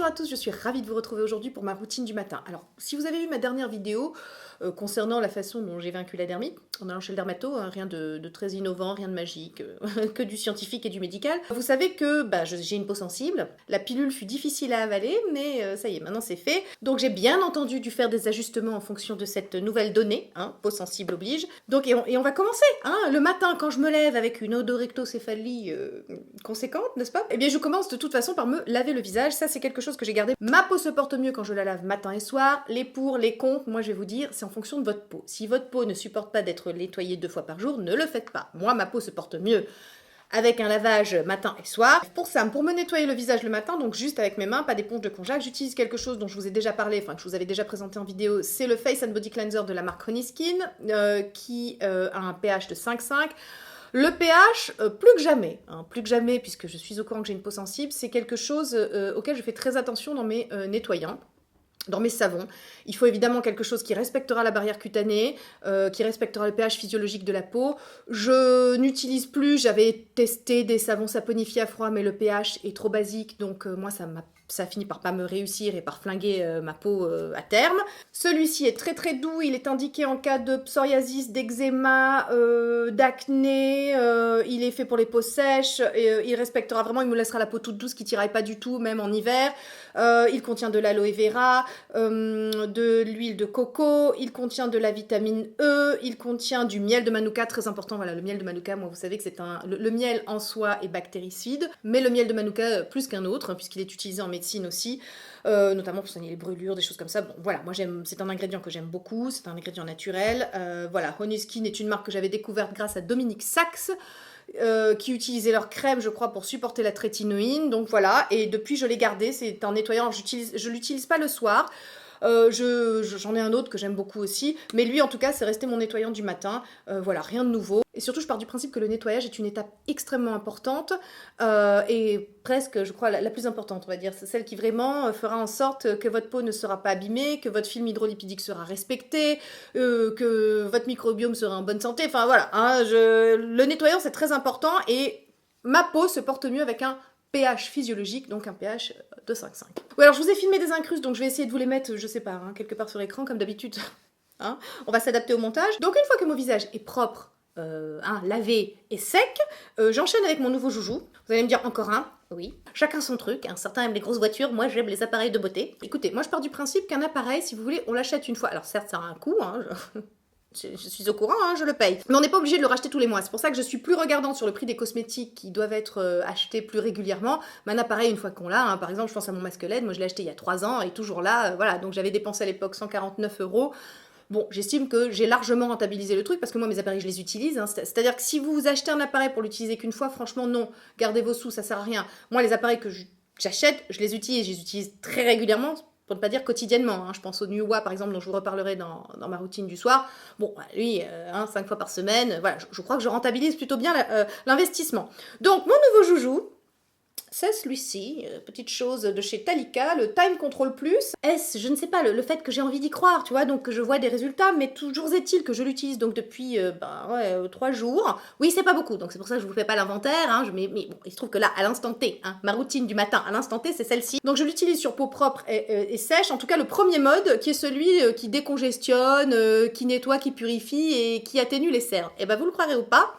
à tous, je suis ravie de vous retrouver aujourd'hui pour ma routine du matin. Alors, si vous avez vu ma dernière vidéo concernant la façon dont j'ai vaincu la dermite, en allant chez le dermato, hein, rien de très innovant, rien de magique, que du scientifique et du médical, vous savez que j'ai une peau sensible, la pilule fut difficile à avaler, mais ça y est, maintenant c'est fait. Donc j'ai bien entendu dû faire des ajustements en fonction de cette nouvelle donnée, hein, peau sensible oblige. Donc, et on va commencer, hein, le matin quand je me lève avec une odorectocéphalie conséquente, n'est-ce pas? Eh bien je commence de toute façon par me laver le visage, ça c'est quelque chose que j'ai gardé. Ma peau se porte mieux quand je la lave matin et soir, les pour, les contre, moi je vais vous dire, c'est en fonction de votre peau. Si votre peau ne supporte pas d'être nettoyée 2 fois par jour, ne le faites pas. Moi ma peau se porte mieux avec un lavage matin et soir. Pour me nettoyer le visage le matin, donc juste avec mes mains, pas d'éponge de konjac, j'utilise quelque chose dont je vous ai déjà parlé, enfin que je vous avais déjà présenté en vidéo, c'est le Face and Body Cleanser de la marque Honey Skin, qui a un pH de 5,5. Le pH, plus que jamais, puisque je suis au courant que j'ai une peau sensible, c'est quelque chose auquel je fais très attention dans mes nettoyants. Dans mes savons, il faut évidemment quelque chose qui respectera la barrière cutanée, qui respectera le pH physiologique de la peau. Je n'utilise plus, j'avais testé des savons saponifiés à froid, mais le pH est trop basique, donc moi ça finit par pas me réussir et par flinguer ma peau à terme. Celui-ci est très très doux, il est indiqué en cas de psoriasis, d'eczéma, d'acné, il est fait pour les peaux sèches, il respectera vraiment, il me laissera la peau toute douce qui tiraille pas du tout, même en hiver. Il contient de l'aloe vera, de l'huile de coco, il contient de la vitamine E, il contient du miel de manuka, très important, voilà, le miel de manuka, moi vous savez que c'est le miel en soi est bactéricide, mais le miel de manuka plus qu'un autre, hein, puisqu'il est utilisé en médecine aussi, notamment pour soigner les brûlures, des choses comme ça. Bon, voilà, moi c'est un ingrédient que j'aime beaucoup, c'est un ingrédient naturel. Voilà, Honey Skin est une marque que j'avais découverte grâce à Dominique Sachs, qui utilisaient leur crème, je crois, pour supporter la trétinoïne. Donc voilà, et depuis je l'ai gardé, c'est un nettoyant, je l'utilise pas le soir. J'en ai un autre que j'aime beaucoup aussi, mais lui en tout cas c'est resté mon nettoyant du matin, voilà, rien de nouveau. Et surtout je pars du principe que le nettoyage est une étape extrêmement importante, et presque je crois la plus importante, on va dire, c'est celle qui vraiment fera en sorte que votre peau ne sera pas abîmée, que votre film hydrolipidique sera respecté, que votre microbiome sera en bonne santé, enfin voilà, hein, le nettoyant c'est très important, et ma peau se porte mieux avec un pH physiologique, donc un pH de 5,5. Oui, alors je vous ai filmé des incrustes, donc je vais essayer de vous les mettre, je sais pas, hein, quelque part sur l'écran, comme d'habitude. Hein, on va s'adapter au montage. Donc une fois que mon visage est propre, lavé et sec, j'enchaîne avec mon nouveau joujou. Vous allez me dire encore un. Oui, chacun son truc, hein. Certains aiment les grosses voitures, moi j'aime les appareils de beauté. Écoutez, moi je pars du principe qu'un appareil, si vous voulez, on l'achète une fois. Alors certes, ça a un coût, hein, je suis au courant, hein, je le paye. Mais on n'est pas obligé de le racheter tous les mois. C'est pour ça que je suis plus regardante sur le prix des cosmétiques qui doivent être achetés plus régulièrement. Mais un appareil, une fois qu'on l'a, hein, par exemple, je pense à mon masque LED, moi je l'ai acheté il y a 3 ans et toujours là, voilà. Donc j'avais dépensé à l'époque 149 €. Bon, j'estime que j'ai largement rentabilisé le truc parce que moi mes appareils je les utilise, hein. C'est-à-dire que si vous achetez un appareil pour l'utiliser qu'une fois, franchement non, gardez vos sous, ça sert à rien. Moi les appareils que j'achète, je les utilise très régulièrement, pour ne pas dire quotidiennement, hein. Je pense au Nuwa par exemple dont je vous reparlerai dans ma routine du soir. Bon, lui, 5 fois par semaine, voilà, je crois que je rentabilise plutôt bien l'investissement. Donc mon nouveau joujou, c'est celui-ci, petite chose de chez Talika, le Time Control Plus. Est-ce, je ne sais pas, le fait que j'ai envie d'y croire, tu vois, donc que je vois des résultats, mais toujours est-il que je l'utilise donc depuis 3 jours. Oui, c'est pas beaucoup, donc c'est pour ça que je vous fais pas l'inventaire, hein, mais bon, il se trouve que là, à l'instant T, hein, ma routine du matin à l'instant T, c'est celle-ci. Donc je l'utilise sur peau propre et sèche, en tout cas le premier mode, qui est celui qui décongestionne, qui nettoie, qui purifie et qui atténue les cernes. Et ben vous le croirez ou pas,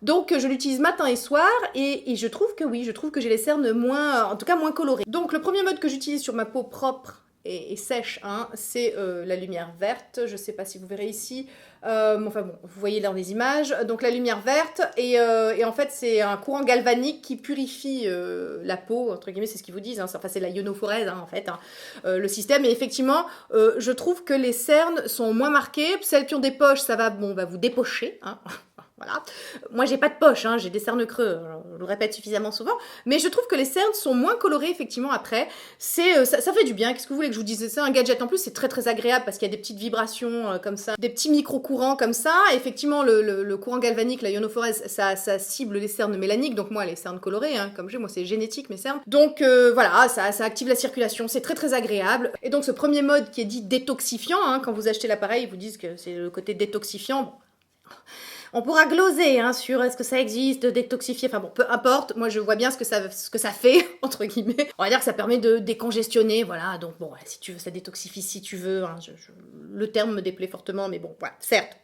donc je l'utilise matin et soir et je trouve que oui, je trouve que j'ai les cernes moins, en tout cas moins colorées. Donc le premier mode que j'utilise sur ma peau propre et sèche, hein, c'est la lumière verte. Je sais pas si vous verrez ici, enfin bon, vous voyez dans les images. Donc la lumière verte et en fait c'est un courant galvanique qui purifie la peau, entre guillemets, c'est ce qu'ils vous disent, hein. Enfin c'est la ionophorèse, hein, en fait, hein, le système. Et effectivement, je trouve que les cernes sont moins marquées. Celles qui ont des poches, ça va, bon, va vous dépocher, hein. Voilà. Moi, j'ai pas de poche, hein, j'ai des cernes creux, je le répète suffisamment souvent, mais je trouve que les cernes sont moins colorées, effectivement, après. Ça fait du bien, qu'est-ce que vous voulez que je vous dise? C'est un gadget, en plus, c'est très très agréable, parce qu'il y a des petites vibrations comme ça, des petits micro-courants comme ça. Et effectivement, le courant galvanique, la ionophorèse, ça cible les cernes mélaniques, donc moi, les cernes colorées, hein, comme j'ai, moi, c'est génétique, mes cernes. Donc, voilà, ça active la circulation, c'est très très agréable. Et donc, ce premier mode qui est dit détoxifiant, hein, quand vous achetez l'appareil, ils vous disent que c'est le côté détoxifiant. Bon. On pourra gloser hein, sur est-ce que ça existe, détoxifier, enfin bon, peu importe, moi je vois bien ce que ça fait, entre guillemets. On va dire que ça permet de décongestionner, voilà, donc bon, si tu veux, ça détoxifie si tu veux, hein, le terme me déplaît fortement, mais bon, voilà, certes.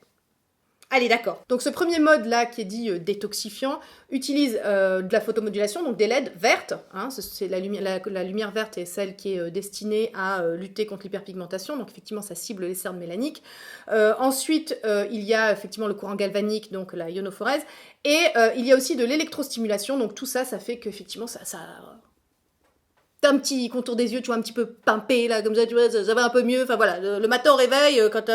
Allez, d'accord. Donc ce premier mode là qui est dit détoxifiant utilise de la photomodulation, donc des LED vertes. Hein, c'est la lumière verte est celle qui est destinée à lutter contre l'hyperpigmentation. Donc effectivement ça cible les cernes mélaniques. Ensuite il y a effectivement le courant galvanique, donc la ionophorèse. Et il y a aussi de l'électrostimulation. Donc tout ça, ça fait qu'effectivement ça t'as un petit contour des yeux, tu vois, un petit peu pimpé là, comme ça, tu vois, ça va un peu mieux. Enfin voilà, le matin au réveil, quand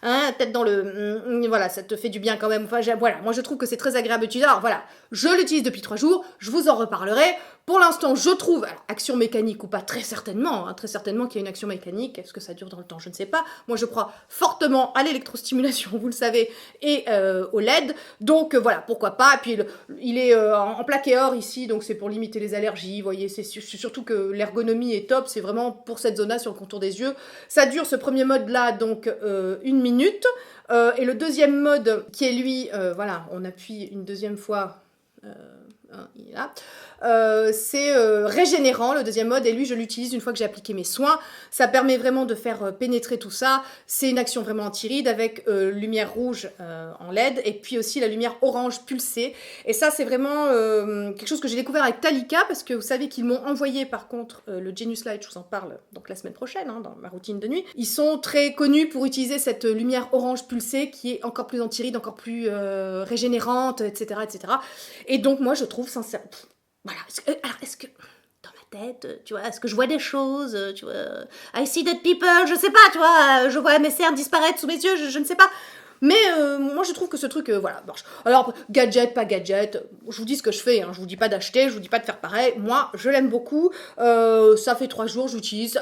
hein, peut-être dans le... voilà, ça te fait du bien quand même. Enfin, voilà, moi je trouve que c'est très agréable d'utiliser. Alors voilà, je l'utilise depuis 3 jours, je vous en reparlerai. Pour l'instant, je trouve, alors, action mécanique ou pas, très certainement qu'il y a une action mécanique. Est-ce que ça dure dans le temps? Je ne sais pas. Moi, je crois fortement à l'électrostimulation, vous le savez, et au LED. Donc voilà, pourquoi pas. Et puis, il est en plaqué or ici, donc c'est pour limiter les allergies. Vous voyez, c'est surtout que l'ergonomie est top. C'est vraiment pour cette zone-là, sur le contour des yeux. Ça dure, ce premier mode-là, donc 1 minute. Et le deuxième mode, qui est lui, voilà, on appuie une deuxième fois... il est là. C'est régénérant le deuxième mode et lui je l'utilise une fois que j'ai appliqué mes soins. Ça permet vraiment de faire pénétrer tout ça. C'est une action vraiment anti-rides avec lumière rouge en LED et puis aussi la lumière orange pulsée. Et ça c'est vraiment quelque chose que j'ai découvert avec Talika parce que vous savez qu'ils m'ont envoyé par contre le Genius Light, je vous en parle donc la semaine prochaine hein, dans ma routine de nuit. Ils sont très connus pour utiliser cette lumière orange pulsée qui est encore plus anti-rides, encore plus régénérante, etc., etc. Et donc moi je trouve sincèrement... Voilà, alors est-ce que dans ma tête, tu vois, est-ce que je vois des choses, tu vois, I see dead people, je sais pas, tu vois, je vois mes cernes disparaître sous mes yeux, je ne sais pas. Mais moi je trouve que ce truc, voilà, marche. Alors, gadget, pas gadget, je vous dis ce que je fais, hein, je vous dis pas d'acheter, je vous dis pas de faire pareil, moi je l'aime beaucoup, ça fait 3 jours, j'utilise,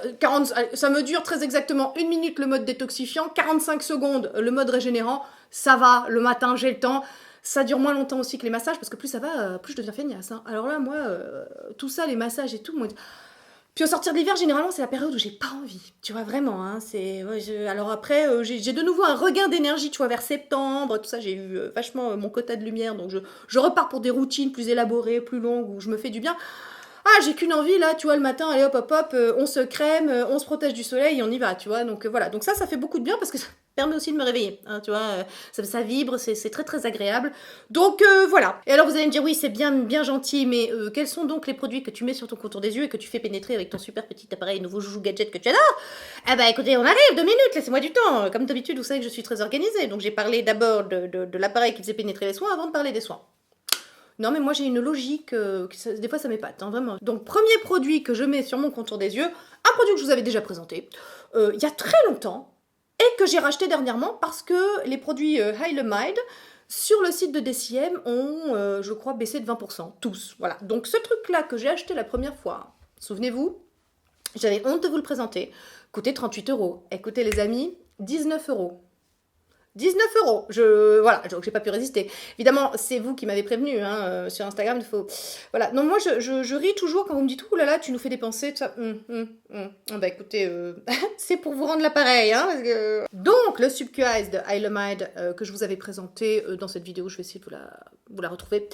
ça me dure très exactement 1 minute le mode détoxifiant, 45 secondes le mode régénérant, ça va, le matin j'ai le temps. Ça dure moins longtemps aussi que les massages, parce que plus ça va, plus je deviens feignasse. Hein. Alors là, moi, tout ça, les massages et tout, moi... Puis au sortir de l'hiver, généralement, c'est la période où j'ai pas envie. Tu vois, vraiment, hein, alors après, j'ai de nouveau un regain d'énergie, tu vois, vers septembre, tout ça, j'ai eu vachement mon quota de lumière, donc je repars pour des routines plus élaborées, plus longues, où je me fais du bien. Ah, j'ai qu'une envie, là, tu vois, le matin, allez, hop, hop, hop, on se crème, on se protège du soleil, et on y va, tu vois, donc voilà. Donc ça fait beaucoup de bien, parce que ça permet aussi de me réveiller, hein, tu vois, ça vibre, c'est très très agréable. Donc voilà. Et alors vous allez me dire, oui, c'est bien gentil, mais quels sont donc les produits que tu mets sur ton contour des yeux et que tu fais pénétrer avec ton super petit appareil, nouveau joujou gadget que tu adores? Eh ben écoutez, on arrive, 2 minutes, laissez-moi du temps. Comme d'habitude, vous savez que je suis très organisée, donc j'ai parlé d'abord de l'appareil qui faisait pénétrer les soins avant de parler des soins. Non, mais moi j'ai une logique, des fois ça m'épate, hein, vraiment. Donc, premier produit que je mets sur mon contour des yeux, un produit que je vous avais déjà présenté, il y a très longtemps, et que j'ai racheté dernièrement parce que les produits Hylamide, sur le site de DCM, ont, je crois, baissé de 20%, tous. Voilà. Donc, ce truc-là que j'ai acheté la première fois, souvenez-vous, j'avais honte de vous le présenter, coûtait 38 €. Écoutez les amis, 19 €. 19 €. Voilà, donc j'ai pas pu résister. Évidemment, c'est vous qui m'avez prévenu hein, sur Instagram. Voilà. Non, moi, je ris toujours quand vous me dites « Ouh là là, tu nous fais dépenser, tout ça. Bah écoutez, c'est pour vous rendre l'appareil. Hein, Donc, le Subquiz de Hylamide que je vous avais présenté dans cette vidéo, je vais essayer de vous la retrouver.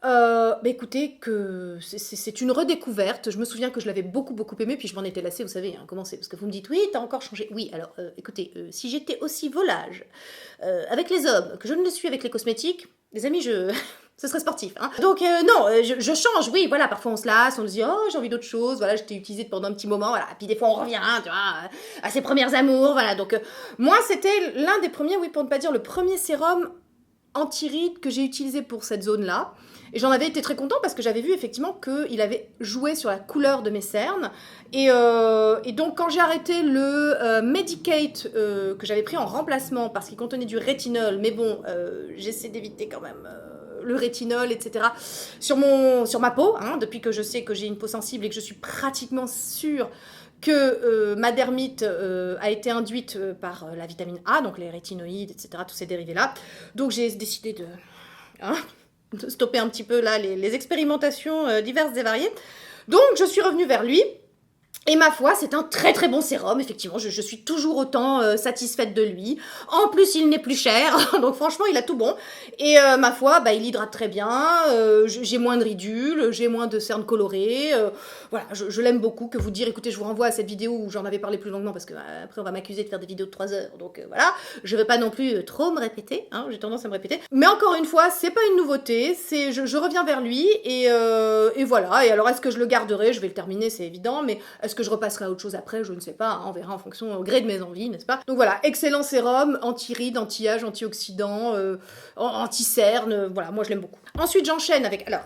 Bah écoutez, que c'est une redécouverte. Je me souviens que je l'avais beaucoup aimé, puis je m'en étais lassée, vous savez, hein, comment c'est. Parce que vous me dites, oui, t'as encore changé. Oui, alors, écoutez, si j'étais aussi volage avec les hommes que je ne le suis avec les cosmétiques, les amis, ce serait sportif. Hein. Donc, non, je change, oui, voilà, parfois on se lasse, on se dit, oh, j'ai envie d'autre chose, voilà, je t'ai utilisé pendant un petit moment, voilà, puis des fois on revient, tu vois, à ses premières amours, voilà. Donc, moi, c'était l'un des premiers, oui, pour ne pas dire le premier sérum anti-rides que j'ai utilisé pour cette zone-là. Et j'en avais été très content parce que j'avais vu effectivement qu'il avait joué sur la couleur de mes cernes. Et donc quand j'ai arrêté le Medicate que j'avais pris en remplacement parce qu'il contenait du rétinol, mais bon, j'essaie d'éviter quand même le rétinol, etc. sur ma peau, hein, depuis que je sais que j'ai une peau sensible et que je suis pratiquement sûre que ma dermite a été induite par la vitamine A, donc les rétinoïdes, etc., tous ces dérivés-là. Donc j'ai décidé de stopper un petit peu là les expérimentations diverses et variées. Donc je suis revenue vers lui. Et ma foi, c'est un très très bon sérum, effectivement, je suis toujours autant satisfaite de lui. En plus, il n'est plus cher, donc franchement, il a tout bon. Et ma foi, bah, il hydrate très bien, j'ai moins de ridules, j'ai moins de cernes colorées. Voilà, je l'aime beaucoup. Que vous dire, écoutez, je vous renvoie à cette vidéo où j'en avais parlé plus longuement, parce que après, on va m'accuser de faire des vidéos de 3 heures. Donc voilà, je vais pas non plus trop me répéter, hein, j'ai tendance à me répéter. Mais encore une fois, c'est pas une nouveauté, je reviens vers lui, et voilà. Et alors, est-ce que je le garderai? Je vais le terminer, c'est évident, mais est-ce que je repasserai à autre chose après? Je ne sais pas, hein, on verra en fonction, au gré de mes envies, n'est-ce pas? Donc voilà, excellent sérum, anti-rides, anti-âge, antioxydant, anti-cerne, voilà, moi je l'aime beaucoup. Ensuite, j'enchaîne avec, alors,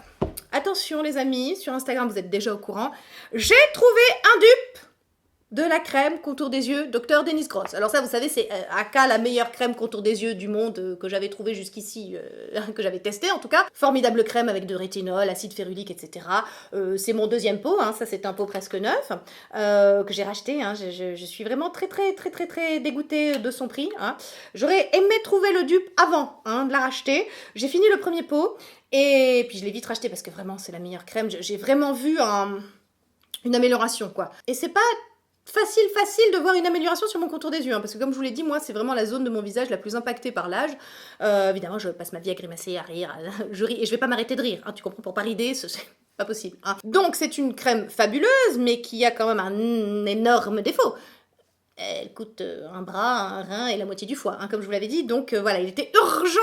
attention les amis, sur Instagram, vous êtes déjà au courant, j'ai trouvé un dupe de la crème contour des yeux Dr Dennis Gross. Alors ça, vous savez, c'est aka la meilleure crème contour des yeux du monde que j'avais trouvée jusqu'ici, que j'avais testée en tout cas. Formidable crème avec de rétinol, acide férulique, etc. C'est mon deuxième pot, hein, ça c'est un pot presque neuf, que j'ai racheté. Hein. Je suis vraiment très dégoûtée de son prix. Hein. J'aurais aimé trouver le dupe avant de la racheter. J'ai fini le premier pot, et puis je l'ai vite racheté parce que vraiment c'est la meilleure crème. J'ai vraiment vu une amélioration, quoi. Et c'est pas facile de voir une amélioration sur mon contour des yeux, hein, parce que comme je vous l'ai dit, moi c'est vraiment la zone de mon visage la plus impactée par l'âge. Évidemment, je passe ma vie à grimacer, à rire, je ris, et je vais pas m'arrêter de rire, hein, tu comprends, pour pas rider, c'est pas possible. Hein. Donc c'est une crème fabuleuse, mais qui a quand même un énorme défaut. Elle coûte un bras, un rein et la moitié du foie, hein, comme je vous l'avais dit. Donc voilà, il était urgent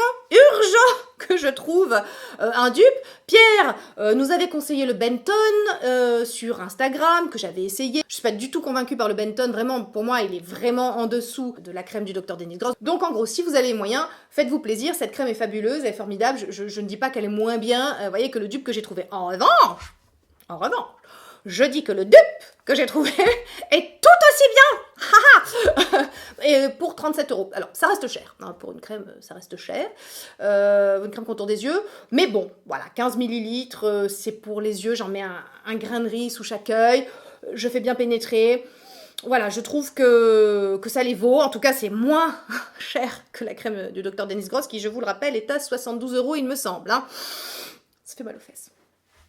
que je trouve un dupe. Pierre nous avait conseillé le Benton sur Instagram, que j'avais essayé. Je suis pas du tout convaincue par le Benton. Vraiment, pour moi, il est vraiment en dessous de la crème du Dr Dennis Gross. Donc en gros, si vous avez les moyens, faites-vous plaisir. Cette crème est fabuleuse, elle est formidable. Je ne dis pas qu'elle est moins bien, voyez, que le dupe que j'ai trouvé. En revanche, je dis que le dupe que j'ai trouvé est tout aussi bien. Et pour 37 €. Alors, ça reste cher. Hein, pour une crème, ça reste cher. Une crème contour des yeux. Mais bon, voilà, 15 ml, c'est pour les yeux. J'en mets un grain de riz sous chaque œil. Je fais bien pénétrer. Voilà, je trouve que ça les vaut. En tout cas, c'est moins cher que la crème du Dr Dennis Gross, qui, je vous le rappelle, est à 72 €, il me semble. Hein. Ça fait mal aux fesses.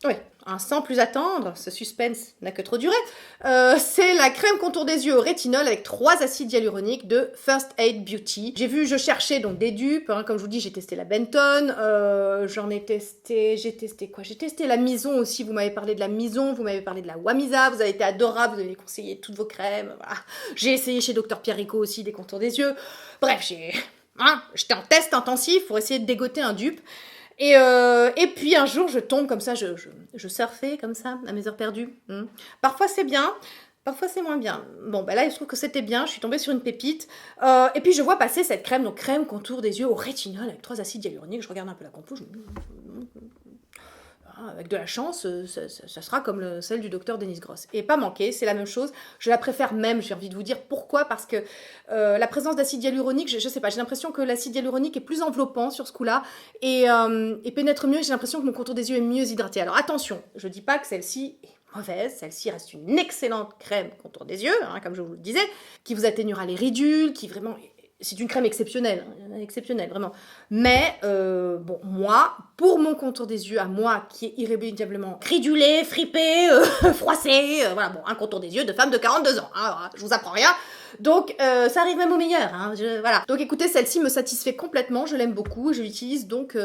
Oui, sans plus attendre, ce suspense n'a que trop duré, c'est la crème contour des yeux au rétinol avec 3 acides hyaluroniques de First Aid Beauty. Je cherchais donc des dupes, hein, comme je vous dis, j'ai testé la Benton, j'ai testé la Mison aussi, vous m'avez parlé de la Mison, vous m'avez parlé de la Wamisa, vous avez été adorable, vous avez conseillé toutes vos crèmes, voilà. J'ai essayé chez Dr Pierrico aussi des contours des yeux, bref, j'étais en test intensif pour essayer de dégoter un dupe. Et puis un jour, je tombe comme ça, je surfais comme ça, à mes heures perdues. Parfois c'est bien, parfois c'est moins bien. Bon, ben là, il se trouve que c'était bien, je suis tombée sur une pépite. Et puis je vois passer cette crème, donc crème contour des yeux au rétinol avec 3 acides hyaluroniques. Je regarde un peu la compo, avec de la chance, ça sera comme celle du Dr Dennis Gross. Et pas manqué, c'est la même chose. Je la préfère même, j'ai envie de vous dire pourquoi. Parce que la présence d'acide hyaluronique, je sais pas, j'ai l'impression que l'acide hyaluronique est plus enveloppant sur ce coup-là et pénètre mieux. J'ai l'impression que mon contour des yeux est mieux hydraté. Alors attention, je dis pas que celle-ci est mauvaise, celle-ci reste une excellente crème contour des yeux, hein, comme je vous le disais, qui vous atténuera les ridules, qui vraiment... C'est une crème exceptionnelle, vraiment. Mais, bon, moi, pour mon contour des yeux, à moi, qui est irrémédiablement ridulé, fripé, froissé, voilà, bon, un contour des yeux de femme de 42 ans, hein, voilà, je vous apprends rien. Donc, ça arrive même au meilleur, hein, voilà. Donc, écoutez, celle-ci me satisfait complètement, je l'aime beaucoup, je l'utilise donc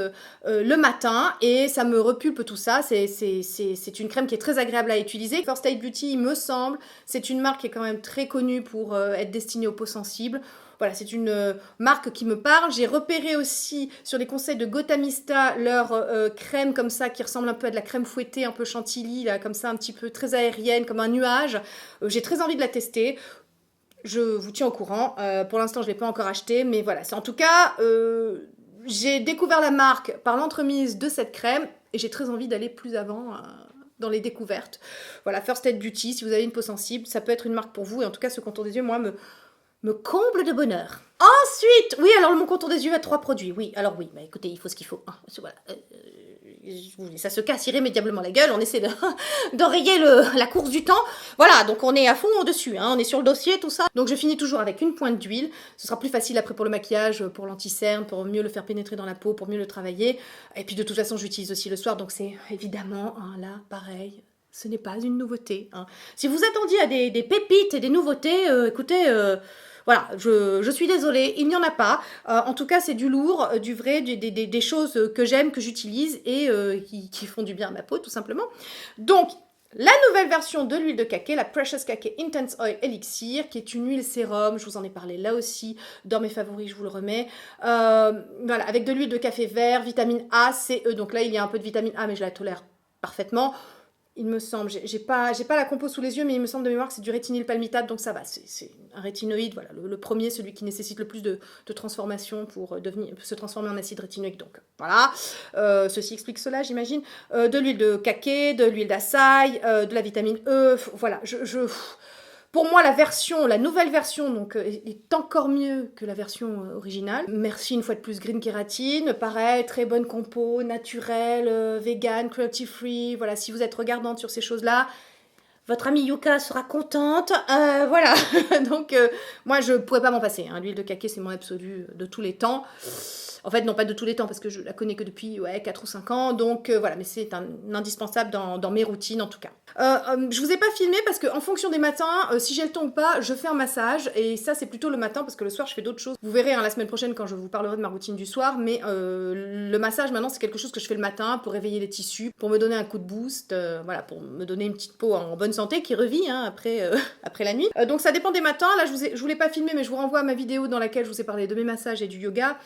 le matin, et ça me repulpe tout ça, c'est une crème qui est très agréable à utiliser. First Aid Beauty, il me semble, c'est une marque qui est quand même très connue pour être destinée aux peaux sensibles. Voilà, c'est une marque qui me parle. J'ai repéré aussi sur les conseils de Gotamista leur crème comme ça qui ressemble un peu à de la crème fouettée, un peu chantilly, là, comme ça, un petit peu très aérienne, comme un nuage. J'ai très envie de la tester. Je vous tiens au courant. Pour l'instant, je ne l'ai pas encore achetée, mais voilà. En tout cas, j'ai découvert la marque par l'entremise de cette crème et j'ai très envie d'aller plus avant dans les découvertes. Voilà, First Aid Beauty, si vous avez une peau sensible, ça peut être une marque pour vous. Et en tout cas, ce contour des yeux, moi, me comble de bonheur. Ensuite, oui, alors mon contour des yeux a 3 produits. Oui, alors oui, bah écoutez, il faut ce qu'il faut. Hein, voilà. Ça se casse irrémédiablement la gueule, on essaie d'enrayer la course du temps. Voilà, donc on est à fond dessus, hein, on est sur le dossier, tout ça. Donc je finis toujours avec une pointe d'huile. Ce sera plus facile après pour le maquillage, pour l'anti-cerne, pour mieux le faire pénétrer dans la peau, pour mieux le travailler. Et puis de toute façon, j'utilise aussi le soir, donc c'est évidemment, hein, là, pareil, Ce n'est pas une nouveauté. Hein. Si vous attendiez à des pépites et des nouveautés, écoutez, voilà, je suis désolée, il n'y en a pas. En tout cas, c'est du lourd, du vrai, des choses que j'aime, que j'utilise et qui font du bien à ma peau, tout simplement. Donc, la nouvelle version de l'huile de cacao, la Precious Cacao Intense Oil Elixir, qui est une huile sérum, je vous en ai parlé là aussi, dans mes favoris, je vous le remets. Voilà, avec de l'huile de café vert, vitamine A, C, E, donc là il y a un peu de vitamine A, mais je la tolère parfaitement. Il me semble, j'ai pas la compo sous les yeux, mais il me semble de mémoire que c'est du rétinylpalmitate, donc ça va, c'est un rétinoïde, voilà, le premier, celui qui nécessite le plus de transformation pour se transformer en acide rétinoïque, donc voilà, ceci explique cela, j'imagine. De l'huile de cacao, de l'huile d'açaï, de la vitamine E, voilà, pour moi, la nouvelle version, donc, est encore mieux que la version originale. Merci une fois de plus Green Kératine. Pareil, très bonne compo, naturelle, vegan, cruelty free. Voilà, si vous êtes regardante sur ces choses-là, votre amie Yuka sera contente. Voilà, donc moi je pourrais pas m'en passer. Hein. L'huile de cacao, c'est mon absolu de tous les temps. En fait, non pas de tous les temps, parce que je la connais que depuis 4 ou 5 ans. Donc voilà, mais c'est un indispensable dans mes routines en tout cas. Je vous ai pas filmé parce qu'en fonction des matins, si j'ai le temps ou pas, je fais un massage. Et ça, c'est plutôt le matin parce que le soir, je fais d'autres choses. Vous verrez la semaine prochaine quand je vous parlerai de ma routine du soir. Mais le massage, maintenant, c'est quelque chose que je fais le matin pour réveiller les tissus, pour me donner un coup de boost, voilà, pour me donner une petite peau en bonne santé qui revit hein, après la nuit. Donc ça dépend des matins. Là, je vous l'ai pas filmé, mais je vous renvoie à ma vidéo dans laquelle je vous ai parlé de mes massages et du yoga.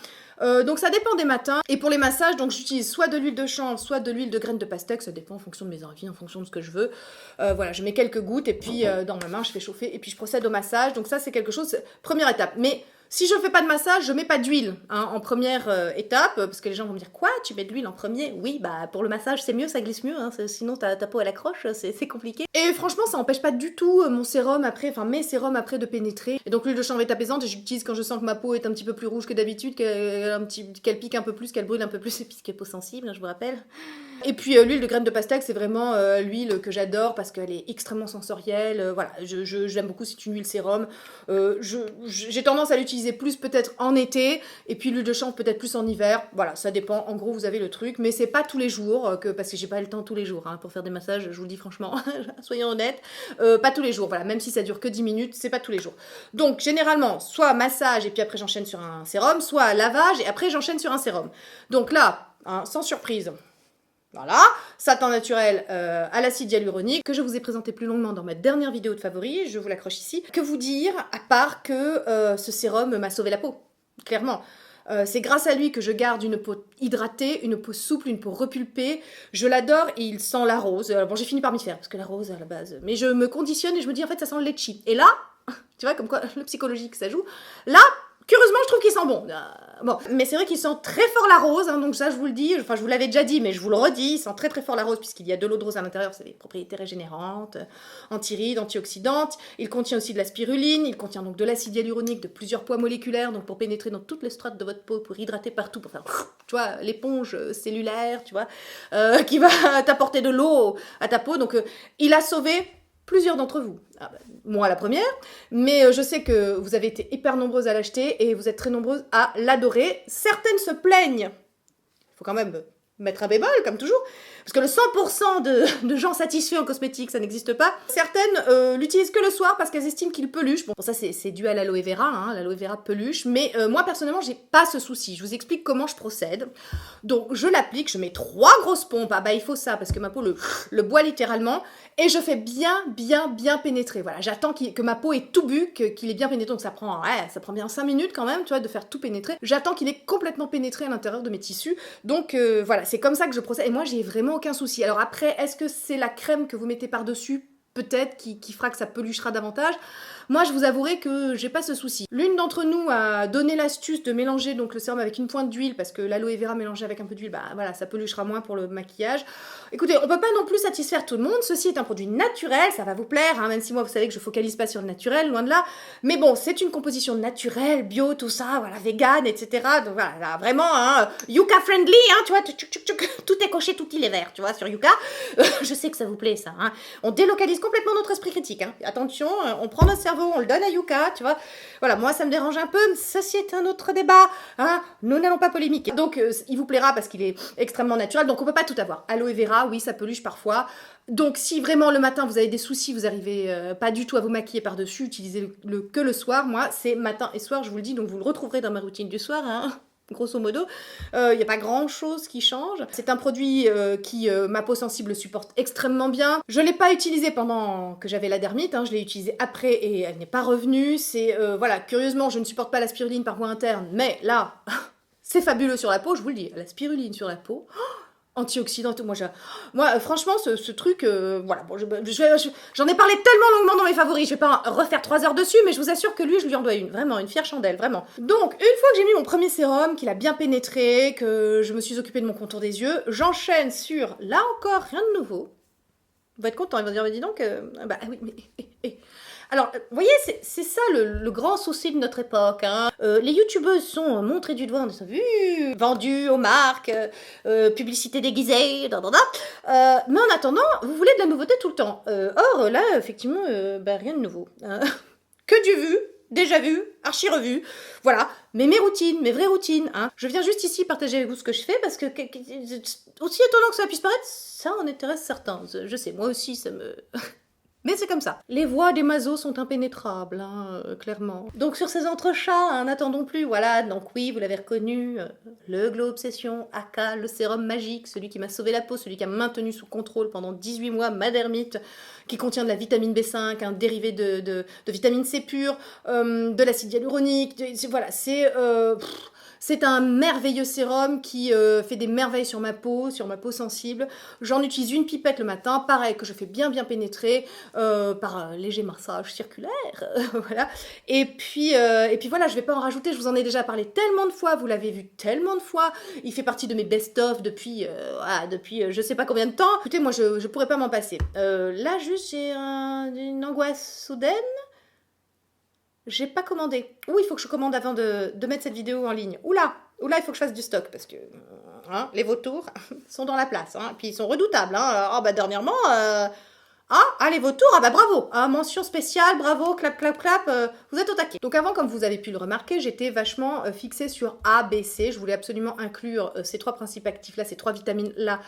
Donc ça dépend des matins. Et pour les massages, donc j'utilise soit de l'huile de chanvre, soit de l'huile de graines de pastèque. Ça dépend en fonction de mes envies, en fonction de ce que je veux. Voilà, je mets quelques gouttes et puis dans ma main, je fais chauffer et puis je procède au massage. Donc ça, c'est quelque chose, première étape. Mais si je fais pas de massage, je mets pas d'huile hein, en première étape, parce que les gens vont me dire quoi, tu mets de l'huile en premier? Oui, bah pour le massage c'est mieux, ça glisse mieux, hein, sinon ta peau elle accroche, c'est compliqué. Et franchement ça empêche pas du tout mon sérum après, enfin mes sérums après de pénétrer. Et donc l'huile de chanvre est apaisante et j'utilise quand je sens que ma peau est un petit peu plus rouge que d'habitude, qu'elle pique un peu plus, qu'elle brûle un peu plus, et puis qu'elle est peau sensible, hein, je vous rappelle. Et puis l'huile de graines de pastèque, c'est vraiment l'huile que j'adore parce qu'elle est extrêmement sensorielle. Voilà, j'aime beaucoup, c'est une huile sérum. J'ai tendance à l'utiliser plus peut-être en été, et puis l'huile de chanvre peut-être plus en hiver. Voilà, ça dépend. En gros, vous avez le truc, mais c'est pas tous les jours, parce que j'ai pas le temps tous les jours hein, pour faire des massages, je vous le dis franchement, soyons honnêtes. Pas tous les jours, voilà, même si ça dure que 10 minutes, c'est pas tous les jours. Donc généralement, soit massage et puis après j'enchaîne sur un sérum, soit lavage et après j'enchaîne sur un sérum. Donc là, hein, sans surprise. Voilà, satin naturel à l'acide hyaluronique, que je vous ai présenté plus longuement dans ma dernière vidéo de favoris, je vous l'accroche ici. Que vous dire, à part que ce sérum m'a sauvé la peau, clairement. C'est grâce à lui que je garde une peau hydratée, une peau souple, une peau repulpée. Je l'adore et il sent la rose. Bon, j'ai fini par m'y faire, parce que la rose à la base... Mais je me conditionne et je me dis, en fait, ça sent le litchi. Et là, tu vois, comme quoi le psychologique, ça joue. Là, curieusement, je trouve qu'il sent bon. Bon, mais c'est vrai qu'il sent très fort la rose, hein, donc ça je vous le dis, enfin je vous l'avais déjà dit, mais je vous le redis, il sent très très fort la rose puisqu'il y a de l'eau de rose à l'intérieur, c'est des propriétés régénérantes, antirides, antioxydantes. Il contient aussi de la spiruline, il contient donc de l'acide hyaluronique, de plusieurs poids moléculaires, donc pour pénétrer dans toutes les strates de votre peau, pour hydrater partout, pour faire, tu vois, l'éponge cellulaire, tu vois, qui va t'apporter de l'eau à ta peau. Donc il a sauvé plusieurs d'entre vous. Ah bah, moi la première, mais je sais que vous avez été hyper nombreuses à l'acheter et vous êtes très nombreuses à l'adorer. Certaines se plaignent. Il faut quand même mettre un bémol, comme toujours, parce que le 100% de gens satisfaits en cosmétique, ça n'existe pas. Certaines l'utilisent que le soir parce qu'elles estiment qu'il peluche. Bon, ça c'est dû à l'aloe vera, hein, l'aloe vera peluche, mais moi personnellement, j'ai pas ce souci. Je vous explique comment je procède. Donc, je l'applique, je mets 3 grosses pompes. Ah bah, il faut ça, parce que ma peau le boit littéralement. Et je fais bien pénétrer. Voilà, j'attends que ma peau ait tout bu, qu'il est bien pénétré. Donc ça prend bien 5 minutes quand même, tu vois, de faire tout pénétrer. J'attends qu'il ait complètement pénétré à l'intérieur de mes tissus. Donc voilà, c'est comme ça que je procède. Et moi, j'ai vraiment aucun souci. Alors après, est-ce que c'est la crème que vous mettez par-dessus ? Peut-être qui fera que ça peluchera davantage. Moi, je vous avouerai que j'ai pas ce souci. L'une d'entre nous a donné l'astuce de mélanger donc le sérum avec une pointe d'huile, parce que l'aloe vera mélangé avec un peu d'huile, bah voilà, ça peluchera moins pour le maquillage. Écoutez, on peut pas non plus satisfaire tout le monde. Ceci est un produit naturel, ça va vous plaire, hein, même si moi, vous savez que je focalise pas sur le naturel, loin de là. Mais bon, c'est une composition naturelle, bio, tout ça, voilà, vegan, etc. Donc voilà, là, vraiment, hein, Yuka friendly, hein, tu vois, tout est coché, tout il est vert, tu vois, sur Yuka. Je sais que ça vous plaît, ça. Hein. On délocalise complètement notre esprit critique. Hein. Attention, on prend notre cerveau, on le donne à Yuka, tu vois. Voilà, moi ça me dérange un peu, mais ceci est un autre débat. Hein. Nous n'allons pas polémiquer. Donc il vous plaira parce qu'il est extrêmement naturel, donc on peut pas tout avoir. Aloe vera, oui, ça peluche parfois. Donc si vraiment le matin vous avez des soucis, vous arrivez pas du tout à vous maquiller par-dessus, utilisez-le que le soir. Moi, c'est matin et soir, je vous le dis, donc vous le retrouverez dans ma routine du soir, hein. Grosso modo, il n'y a pas grand chose qui change. C'est un produit qui, ma peau sensible supporte extrêmement bien. Je ne l'ai pas utilisé pendant que j'avais la dermite, hein, je l'ai utilisé après et elle n'est pas revenue. C'est, voilà, curieusement, je ne supporte pas la spiruline par voie interne, mais là, c'est fabuleux sur la peau, je vous le dis, la spiruline sur la peau. Antioxydants, moi franchement, ce truc, voilà, bon, j'en ai parlé tellement longuement dans mes favoris, je vais pas refaire 3 heures dessus, mais je vous assure que lui, je lui en dois une, vraiment, une fière chandelle, vraiment. Donc, une fois que j'ai mis mon premier sérum, qu'il a bien pénétré, que je me suis occupée de mon contour des yeux, j'enchaîne sur, là encore, rien de nouveau. Il va être content, il va dire, mais dis donc, bah oui, mais... Alors, vous voyez, c'est ça le grand souci de notre époque. Hein. Les youtubeuses sont montrées du doigt, on a vu, vendues aux marques, publicité déguisée, mais en attendant, vous voulez de la nouveauté tout le temps. Or, là, effectivement, bah, rien de nouveau. Hein. Que du vu, déjà vu, archi revu, voilà. Mais mes routines, mes vraies routines. Hein. Je viens juste ici partager avec vous ce que je fais parce que aussi étonnant que ça puisse paraître, ça en intéresse certains. Je sais, moi aussi, ça me... Mais c'est comme ça. Les voies des mazos sont impénétrables, hein, clairement. Donc sur ces entrechats, hein, n'attendons plus, voilà. Donc oui, vous l'avez reconnu, le Glow Obsession, aka le sérum magique, celui qui m'a sauvé la peau, celui qui a maintenu sous contrôle pendant 18 mois ma dermite, qui contient de la vitamine B5, un dérivé de vitamine C pure, de l'acide hyaluronique, voilà, c'est un merveilleux sérum qui fait des merveilles sur ma peau sensible. J'en utilise une pipette le matin, pareil, que je fais bien pénétrer par un léger massage circulaire, voilà. Et puis voilà, je vais pas en rajouter, je vous en ai déjà parlé tellement de fois, vous l'avez vu tellement de fois. Il fait partie de mes best-of depuis je sais pas combien de temps. Écoutez, moi je pourrais pas m'en passer. Là juste j'ai une angoisse soudaine. J'ai pas commandé. Ou il faut que je commande avant de mettre cette vidéo en ligne. Oula, il faut que je fasse du stock parce que hein, les vautours sont dans la place. Hein, puis ils sont redoutables. Hein. Oh, bah, dernièrement, les vautours, ah bah bravo, mention spéciale, bravo, clap, vous êtes au taquet. Donc avant, comme vous avez pu le remarquer, j'étais vachement fixée sur A, B, C. Je voulais absolument inclure ces 3 principes actifs-là, ces 3 vitamines-là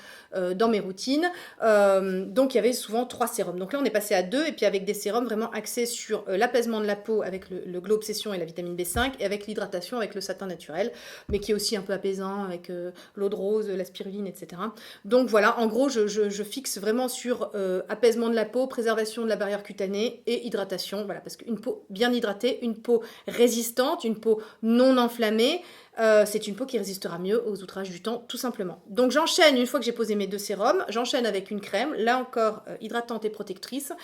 dans mes routines. Donc il y avait souvent 3 sérums. Donc là, on est passé à 2, et puis avec des sérums vraiment axés sur l'apaisement de la peau avec le Glow Obsession et la vitamine B5, et avec l'hydratation avec le satin naturel, mais qui est aussi un peu apaisant avec l'eau de rose, la spiruline, etc. Donc voilà, en gros, je fixe vraiment sur apaisement de la peau, préservation de la barrière cutanée et hydratation, voilà, parce qu'une peau bien hydratée, une peau résistante, une peau non enflammée, c'est une peau qui résistera mieux aux outrages du temps, tout simplement. Donc j'enchaîne, une fois que j'ai posé mes 2 sérums, j'enchaîne avec une crème, là encore hydratante et protectrice,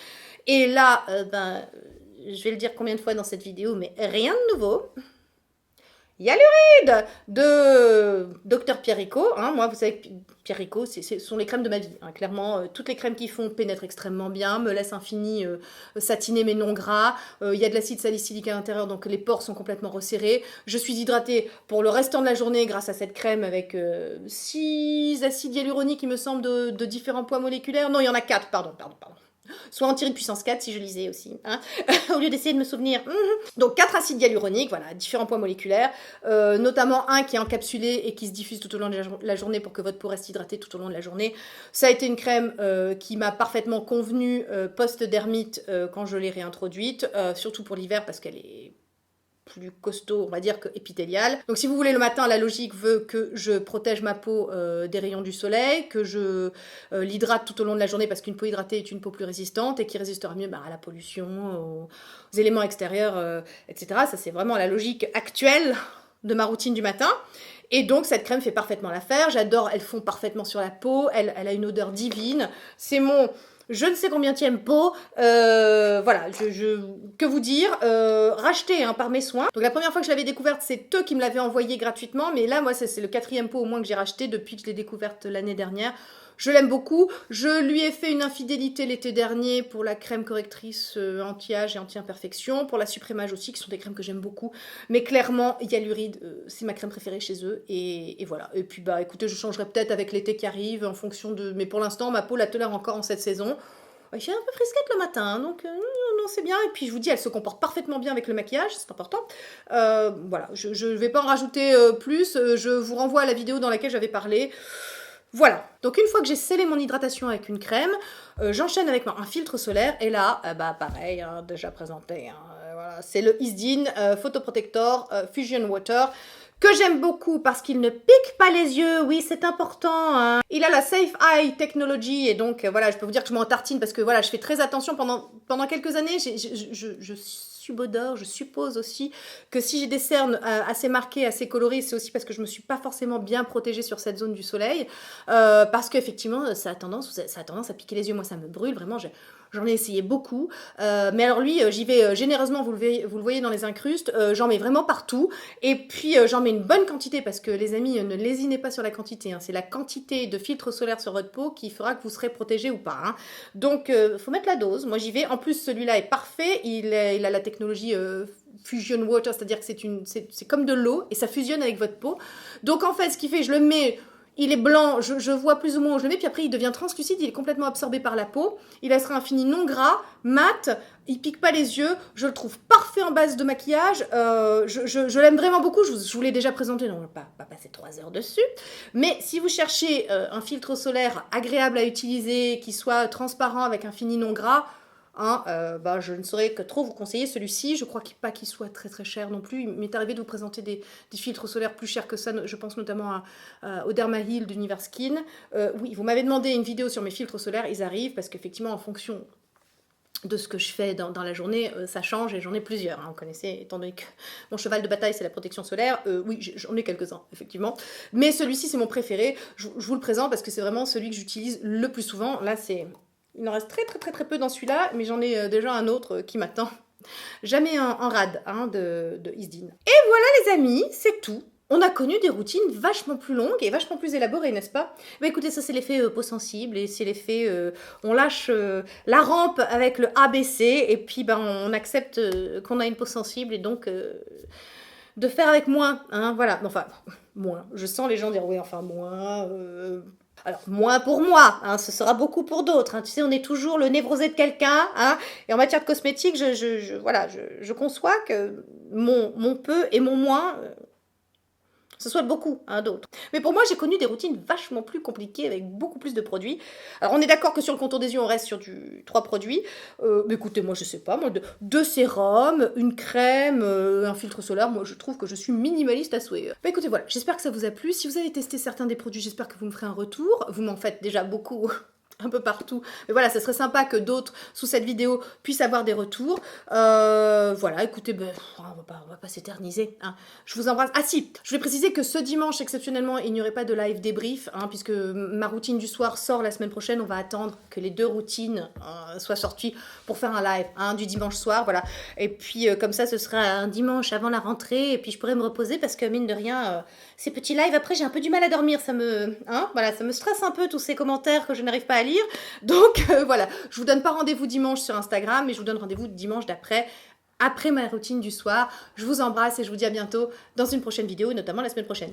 et là, je vais le dire combien de fois dans cette vidéo, mais rien de nouveau. Hyaluride de Dr Pierrico. Hein, moi, vous savez que Pierrico, ce sont les crèmes de ma vie. Hein, clairement, toutes les crèmes qu'ils font pénètrent extrêmement bien, me laissent infini satiné mais non gras. Il y a de l'acide salicylique à l'intérieur, donc les pores sont complètement resserrés. Je suis hydratée pour le restant de la journée grâce à cette crème avec 6 acides hyaluroniques, il me semble, de différents poids moléculaires. Non, il y en a 4, pardon. Soit antiride puissance 4 si je lisais aussi, hein, au lieu d'essayer de me souvenir. Donc 4 acides hyaluroniques, voilà, différents poids moléculaires, notamment un qui est encapsulé et qui se diffuse tout au long de la journée pour que votre peau reste hydratée tout au long de la journée. Ça a été une crème qui m'a parfaitement convenu post-dermite quand je l'ai réintroduite, surtout pour l'hiver parce qu'elle est plus costaud, on va dire, que épithélial. Donc si vous voulez, le matin, la logique veut que je protège ma peau des rayons du soleil, que je l'hydrate tout au long de la journée, parce qu'une peau hydratée est une peau plus résistante et qui résistera mieux à la pollution, aux éléments extérieurs, etc. Ça, c'est vraiment la logique actuelle de ma routine du matin. Et donc cette crème fait parfaitement l'affaire, j'adore, elle fond parfaitement sur la peau, elle a une odeur divine, c'est mon... je ne sais combienième pot, voilà, que vous dire, racheté par mes soins. Donc la première fois que je l'avais découverte, c'est eux qui me l'avaient envoyé gratuitement, mais là, moi, c'est le 4e pot au moins que j'ai racheté depuis que je l'ai découverte l'année dernière. Je l'aime beaucoup. Je lui ai fait une infidélité l'été dernier pour la crème correctrice anti-âge et anti-imperfection, pour la Suprémage aussi, qui sont des crèmes que j'aime beaucoup. Mais clairement, Hyaluride, c'est ma crème préférée chez eux. Et voilà. Et puis, écoutez, je changerai peut-être avec l'été qui arrive en fonction de... Mais pour l'instant, ma peau la tolère encore en cette saison. Il fait un peu frisquette le matin, hein, donc non, c'est bien. Et puis je vous dis, elle se comporte parfaitement bien avec le maquillage, c'est important. Voilà, je ne vais pas en rajouter plus. Je vous renvoie à la vidéo dans laquelle j'avais parlé. Voilà, donc une fois que j'ai scellé mon hydratation avec une crème, j'enchaîne avec un filtre solaire. Et là, bah pareil, hein, déjà présenté. Hein, voilà, c'est le Isdin Photoprotector Fusion Water, que j'aime beaucoup parce qu'il ne pique pas les yeux, oui c'est important. Hein. Il a la Safe Eye Technology et donc voilà, je peux vous dire que je m'en tartine parce que voilà, je fais très attention pendant quelques années, je subodore, je suppose aussi que si j'ai des cernes assez marquées, assez colorées, c'est aussi parce que je me suis pas forcément bien protégée sur cette zone du soleil, parce qu'effectivement ça a tendance à piquer les yeux, moi ça me brûle, vraiment j'en ai essayé beaucoup, mais alors lui, j'y vais généreusement, vous le voyez dans les incrustes, j'en mets vraiment partout, et puis j'en mets une bonne quantité, parce que les amis, ne lésinez pas sur la quantité, hein, c'est la quantité de filtre solaire sur votre peau qui fera que vous serez protégé ou pas. Hein. Donc, faut mettre la dose, moi j'y vais, en plus celui-là est parfait, il a la technologie Fusion Water, c'est-à-dire que c'est comme de l'eau, et ça fusionne avec votre peau. Donc en fait, ce qui fait, je le mets... Il est blanc, je vois plus ou moins où je le mets, puis après il devient translucide, il est complètement absorbé par la peau. Il laissera un fini non gras, mat, il pique pas les yeux, je le trouve parfait en base de maquillage, je l'aime vraiment beaucoup, je vous l'ai déjà présenté, non, on va pas passer 3 heures dessus. Mais si vous cherchez un filtre solaire agréable à utiliser, qui soit transparent avec un fini non gras, hein, bah, je ne saurais que trop vous conseiller celui-ci. Je crois pas qu'il soit très très cher non plus. Il m'est arrivé de vous présenter des filtres solaires plus chers que ça. Je pense notamment au Derma Heal d'Univers Skin. Oui, vous m'avez demandé une vidéo sur mes filtres solaires. Ils arrivent parce qu'effectivement, en fonction de ce que je fais dans la journée, ça change et j'en ai plusieurs. Hein, vous connaissez, étant donné que mon cheval de bataille, c'est la protection solaire. Oui, j'en ai quelques-uns, effectivement. Mais celui-ci, c'est mon préféré. Je vous le présente parce que c'est vraiment celui que j'utilise le plus souvent. Là, il en reste très peu dans celui-là, mais j'en ai déjà un autre qui m'attend. Jamais en rad hein, de Isdin. Et voilà les amis, c'est tout. On a connu des routines vachement plus longues et vachement plus élaborées, n'est-ce pas? Bah écoutez, ça c'est l'effet peau sensible et c'est l'effet on lâche la rampe avec le ABC et puis bah, on accepte qu'on a une peau sensible et donc de faire avec moins. Hein, voilà, enfin, moins. Je sens les gens dire oui, enfin moins... Alors, moins pour moi, hein, ce sera beaucoup pour d'autres. Hein. Tu sais, on est toujours le névrosé de quelqu'un. Hein, et en matière de cosmétique, je conçois que mon peu et mon moins, ce soit beaucoup hein, d'autres. Mais pour moi, j'ai connu des routines vachement plus compliquées avec beaucoup plus de produits. Alors, on est d'accord que sur le contour des yeux, on reste sur 3 produits. Mais écoutez, moi, je sais pas, moi, 2 sérums, une crème, un filtre solaire. Moi, je trouve que je suis minimaliste à souhait. Bah écoutez, voilà, j'espère que ça vous a plu. Si vous avez testé certains des produits, j'espère que vous me ferez un retour. Vous m'en faites déjà beaucoup un peu partout. Mais voilà, ça serait sympa que d'autres sous cette vidéo puissent avoir des retours. Voilà, écoutez, ben, on va pas s'éterniser. Hein. Je vous embrasse. Ah si, je voulais préciser que ce dimanche, exceptionnellement, il n'y aurait pas de live débrief, hein, puisque ma routine du soir sort la semaine prochaine. On va attendre que les 2 routines soient sorties pour faire un live hein, du dimanche soir. Voilà. Et puis, comme ça, ce sera un dimanche avant la rentrée. Et puis, je pourrai me reposer parce que, mine de rien, ces petits lives, après, j'ai un peu du mal à dormir. Ça me stresse un peu, tous ces commentaires que je n'arrive pas à lire. Donc voilà, je vous donne pas rendez-vous dimanche sur Instagram, mais je vous donne rendez-vous dimanche d'après, après ma routine du soir. Je vous embrasse et je vous dis à bientôt dans une prochaine vidéo, et notamment la semaine prochaine.